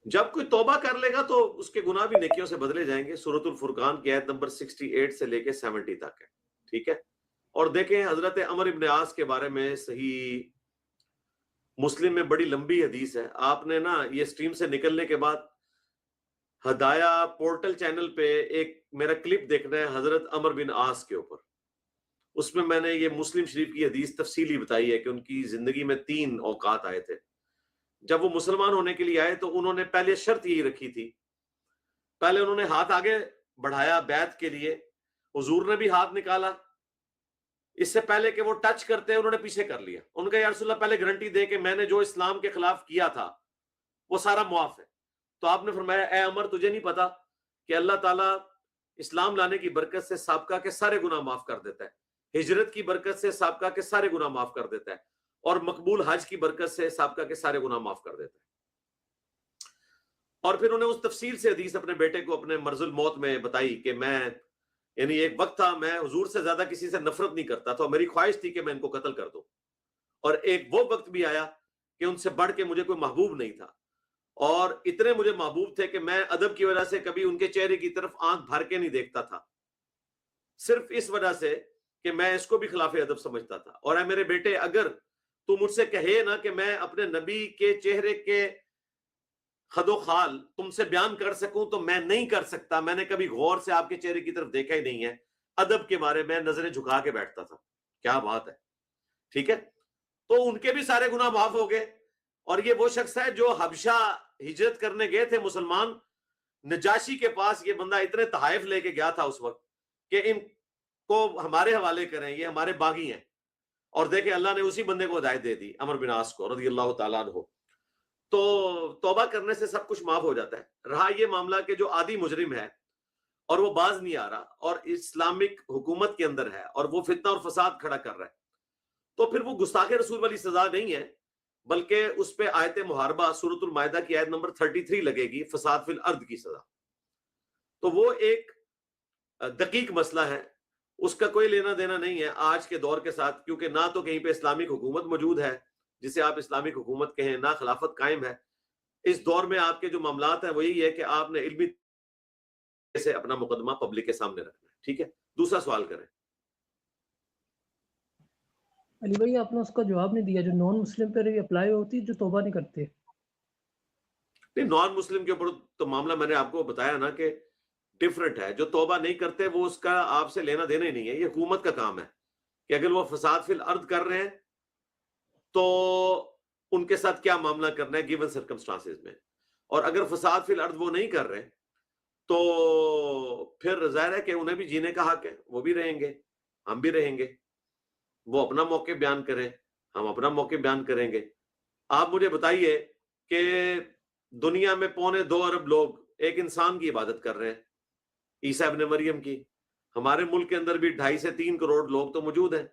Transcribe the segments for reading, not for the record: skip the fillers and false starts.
جب کوئی توبہ کر لے گا تو اس کے گناہ بھی نیکیوں سے بدلے جائیں گے. سورۃ الفرقان کی آیت نمبر 68 سے لے کے 70 تک ہے. ٹھیک ہے. اور دیکھیں حضرت عمر ابن عاص کے بارے میں صحیح مسلم میں بڑی لمبی حدیث ہے. آپ نے نا یہ سٹریم سے نکلنے کے بعد ہدایہ پورٹل چینل پہ ایک میرا کلپ دیکھنا ہے حضرت عمر بن عاص کے اوپر. اس میں نے یہ مسلم شریف کی حدیث تفصیلی بتائی ہے کہ ان کی زندگی میں 3 اوقات آئے تھے. جب وہ مسلمان ہونے کے لیے آئے تو انہوں نے پہلے شرط یہی رکھی تھی. پہلے انہوں نے ہاتھ آگے بڑھایا بیعت کے لیے, حضور نے بھی ہاتھ نکالا. اس سے پہلے کہ وہ ٹچ کرتے انہوں نے پیچھے کر لیا. ان کا یا رسول اللہ پہلے گارنٹی دے کہ میں نے جو اسلام کے خلاف کیا تھا وہ سارا معاف ہے. تو آپ نے فرمایا اے عمر تجھے نہیں پتا کہ اللہ تعالیٰ اسلام لانے کی برکت سے سابقہ کے سارے گناہ معاف کر دیتا ہے, ہجرت کی برکت سے سابقہ کے سارے گناہ معاف کر دیتا ہے, اور مقبول حج کی برکت سے سابقہ کے سارے گناہ معاف کر دیتا ہے. اور پھر انہوں نے اس تفصیل سے حدیث اپنے بیٹے کو اپنے مرض الموت میں بتائی کہ میں یعنی ایک وقت تھا میں حضور سے زیادہ کسی سے نفرت نہیں کرتا تھا, میری خواہش تھی کہ میں ان کو قتل کر دوں, اور ایک وہ وقت بھی آیا کہ ان سے بڑھ کے مجھے کوئی محبوب نہیں تھا, اور اتنے مجھے محبوب تھے کہ میں ادب کی وجہ سے کبھی ان کے چہرے کی طرف آنکھ بھر کے نہیں دیکھتا تھا, صرف اس وجہ سے کہ میں اس کو بھی خلاف ادب سمجھتا تھا. اور اے میرے بیٹے اگر تو مجھ سے کہے نا کہ میں اپنے نبی کے چہرے کے خد و خال تم سے بیان کر سکوں تو میں نہیں کر سکتا. میں نے کبھی غور سے آپ کے چہرے کی طرف دیکھا ہی نہیں ہے. ادب کے بارے میں نظریں جھکا کے بیٹھتا تھا. کیا بات ہے. ٹھیک ہے. تو ان کے بھی سارے گناہ معاف ہو گئے. اور یہ وہ شخص ہے جو حبشہ ہجرت کرنے گئے تھے مسلمان, نجاشی کے پاس یہ بندہ اتنے تحائف لے کے گیا تھا اس وقت کہ ان کو ہمارے حوالے کریں, یہ ہمارے باغی ہیں. اور دیکھیں اللہ نے اسی بندے کو ہدایت دے دی, عمر بن عاص کو رضی اللہ تعالیٰ عنہ. تو توبہ کرنے سے سب کچھ معاف ہو جاتا ہے. رہا یہ معاملہ کہ جو عادی مجرم ہے اور وہ باز نہیں آ رہا اور اسلامک حکومت کے اندر ہے اور وہ فتنہ اور فساد کھڑا کر رہا ہے, تو پھر وہ گستاخ رسول والی سزا نہیں ہے, بلکہ اس پہ آیت محاربہ سورۃ المائدہ کی آیت نمبر 33 لگے گی, فساد فی الارض کی سزا. تو وہ ایک دقیق مسئلہ ہے, اس کا کوئی لینا دینا نہیں ہے آج کے دور کے ساتھ, کیونکہ نہ تو کہیں پہ اسلامک حکومت موجود ہے جسے آپ اسلامک حکومت کہیں, نہ خلافت قائم ہے. اس دور میں آپ کے جو معاملات ہیں وہ یہی ہے کہ آپ نے علمی سے اپنا مقدمہ پبلک کے سامنے رکھنا ہے. ٹھیک ہے. دوسرا سوال کریں. علی بھائی آپ نے اس کا جواب نہیں دیا, جو نان مسلم پر اپلائی ہوتی ہے جو توبہ نہیں کرتے. نہیں, نان مسلم کے اوپر تو معاملہ میں نے آپ کو بتایا نا کہ ڈفرنٹ ہے. جو توبہ نہیں کرتے وہ اس کا آپ سے لینا دینا ہی نہیں ہے. یہ حکومت کا کام ہے کہ اگر وہ فساد فی الارض کر رہے ہیں تو ان کے ساتھ کیا معاملہ کرنا ہے گیون سرکمسٹانسز میں. اور اگر فساد فی الارض وہ نہیں کر رہے تو پھر ظاہر ہے کہ انہیں بھی جینے کا حق ہے, وہ بھی رہیں گے, ہم بھی رہیں گے. وہ اپنا موقع بیان کریں, ہم اپنا موقع بیان کریں گے. آپ مجھے بتائیے کہ دنیا میں 2.25 ارب لوگ ایک انسان کی عبادت کر رہے ہیں, عیسیٰ ابن مریم کی. ہمارے ملک کے اندر بھی 2.5 سے 3 کروڑ لوگ تو موجود ہیں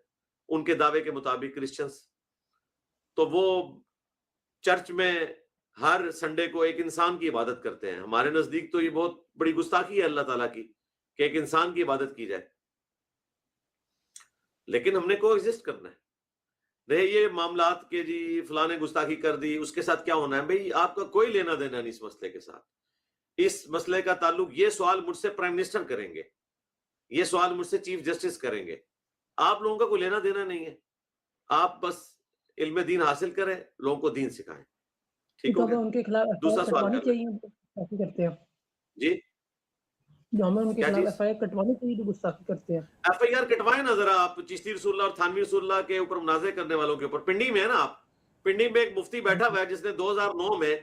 ان کے دعوے کے مطابق, کرسچنز. تو وہ چرچ میں ہر سنڈے کو ایک انسان کی عبادت کرتے ہیں. ہمارے نزدیک تو یہ بہت بڑی گستاخی ہے اللہ تعالیٰ کی کہ ایک انسان کی عبادت کی جائے. لیکن ہم نے کو ایگزسٹ کرنا ہے. رہے یہ معاملات کے جی فلاں نے گستاخی کر دی, اس کے ساتھ کیا ہونا ہے بھئی, آپ کا کوئی لینا دینا نہیں اس مسئلے کے ساتھ. اس مسئلے کا تعلق یہ سوال مجھ سے پرائم منسٹر کریں گے, یہ سوال مجھ سے چیف جسٹس کریں گے. آپ لوگوں کا کوئی لینا دینا نہیں ہے. آپ بس علم دین حاصل کریں, لوگوں کو دین سکھائیں. ٹھیک ہو گیا. ان کے خلاف دوسرا سوال کٹوانی کر لیں. چاہیے گستاخی کرتے ہیں. جی جو ہمیں ان کے کیا خلاف چیز ایف آئی آر کٹوانی چاہیے جو گستاخی کرتے ہیں. ایف آئی آر کٹوائیں نا ذرا آپ چشتی رسول اللہ اور تھانوی رسول اللہ کے اوپر منازع کرنے والوں کے اوپر. پنڈی میں ہے نا, آپ پنڈی میں ایک مفتی بیٹھا ہوا ہے جس نے 2009 میں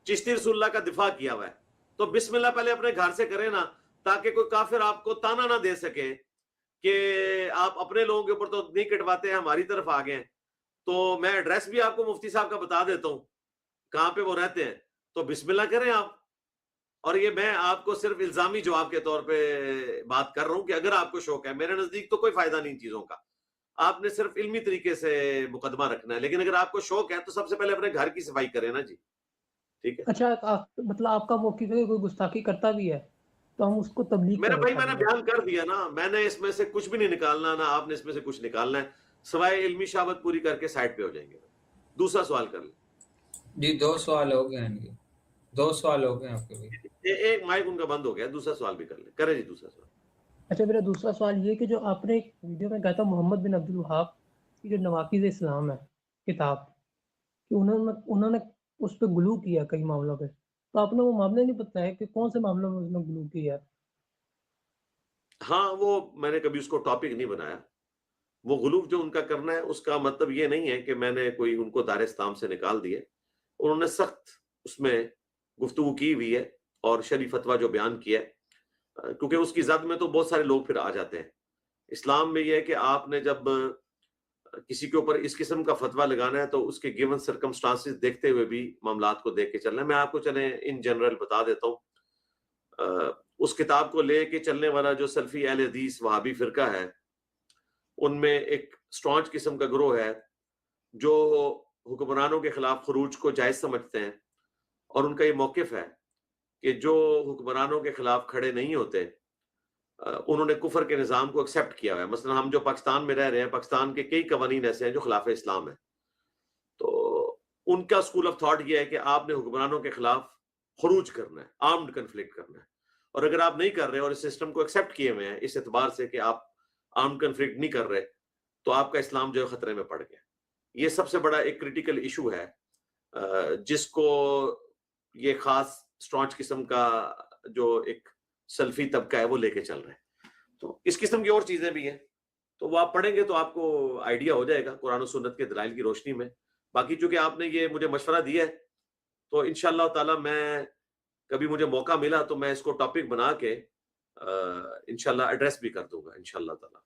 چشتی رسول اللہ کا دفاع کیا ہوا ہے. تو بسم اللہ پہلے اپنے گھر سے کریں نا, تاکہ کوئی کافر آپ کو تانا نہ دے سکے کہ آپ اپنے لوگوں کے اوپر تو نہیں کٹواتے ہیں, ہماری طرف آ گئے ہیں. تو میں ایڈریس بھی آپ کو مفتی صاحب کا بتا دیتا ہوں کہاں پہ وہ رہتے ہیں, تو بسم اللہ کریں آپ. اور یہ میں آپ کو صرف الزامی جواب کے طور پہ بات کر رہا ہوں کہ اگر آپ کو شوق ہے, میرے نزدیک تو کوئی فائدہ نہیں چیزوں کا, آپ نے صرف علمی طریقے سے مقدمہ رکھنا ہے. لیکن اگر آپ کو شوق ہے تو سب سے پہلے اپنے گھر کی صفائی کریں نا جی. ٹھیک ہے. اچھا مطلب آپ کا موقف ہے کہ کوئی گستاخی کرتا بھی ہے تو ہم اس کو تبلیغ میرا کریں. بھائی میں نے بیان کر دیا نا, میں نے اس میں سے کچھ بھی نہیں نکالنا, نہ آپ نے اس میں سے کچھ نکالنا ہے, سوائے علمی شہادت پوری کر کے سائٹ پہ ہو جائیں گے. دوسرا سوال کر لیں. جی 2 سوال ہو گئے ہیں. دو سوال ہو گئے آپ کے بھی. ایک مائک ان کا بند ہو گیا, دوسرا سوال بھی کر لیں. کریں جی دوسرا سوال. اچھا میرا دوسرا سوال یہ کہ جو آپ نے ایک ویڈیو میں کہا تھا محمد بن عبد الوہاب کی جو نواقض اسلام ہے کتاب کہ انہوں نے اس پہ غلو کیا کئی معاملوں پہ, تو آپ نے وہ معاملے نہیں بتایا کہ کون سے معاملوں میں اس نے غلو کیا ہے؟ ہاں وہ میں نے کبھی اس کو ٹاپک نہیں بنایا. وہ غلو جو ان کا کرنا ہے اس کا مطلب یہ نہیں ہے کہ میں نے کوئی ان کو دار اسلام سے نکال دیے. انہوں نے سخت اس میں گفتگو کی ہوئی ہے اور شرعی فتویٰ جو بیان کیا ہے, کیونکہ اس کی زد میں تو بہت سارے لوگ پھر آ جاتے ہیں. اسلام میں یہ ہے کہ آپ نے جب کسی کے اوپر اس قسم کا فتویٰ لگانا ہے تو اس کے گیون سرکمسٹانسز دیکھتے ہوئے بھی معاملات کو دیکھ کے چلنا ہے. میں آپ کو چلیں ان جنرل بتا دیتا ہوں. اس کتاب کو لے کے چلنے والا جو سلفی اہل حدیث وہابی فرقہ ہے, ان میں ایک اسٹرانچ قسم کا گروہ ہے جو حکمرانوں کے خلاف خروج کو جائز سمجھتے ہیں, اور ان کا یہ موقف ہے کہ جو حکمرانوں کے خلاف کھڑے نہیں ہوتے انہوں نے کفر کے نظام کو ایکسیپٹ کیا ہوا ہے. مثلا ہم جو پاکستان میں رہ رہے ہیں, پاکستان کے کئی قوانین ایسے ہیں جو خلاف اسلام ہیں. تو ان کا اسکول آف تھاٹ یہ ہے کہ آپ نے حکمرانوں کے خلاف خروج کرنا ہے, آرمڈ کنفلکٹ کرنا ہے, اور اگر آپ نہیں کر رہے اور اس سسٹم کو ایکسیپٹ کیے ہوئے ہیں اس اعتبار سے کہ آپ آرمڈ کنفلکٹ نہیں کر رہے, تو آپ کا اسلام جو ہے خطرے میں پڑ گیا. یہ سب سے بڑا ایک کریٹیکل ایشو ہے جس کو یہ خاص اسٹرانچ قسم کا جو ایک سلفی طبقہ ہے وہ لے کے چل رہے ہیں. تو اس قسم کی اور چیزیں بھی ہیں, تو وہ آپ پڑھیں گے تو آپ کو آئیڈیا ہو جائے گا قرآن و سنت کے دلائل کی روشنی میں. باقی چونکہ آپ نے یہ مجھے مشورہ دیا ہے تو انشاءاللہ تعالی میں کبھی مجھے موقع ملا تو میں اس کو ٹاپک بنا کے انشاءاللہ ایڈریس بھی کر دوں گا انشاءاللہ تعالی.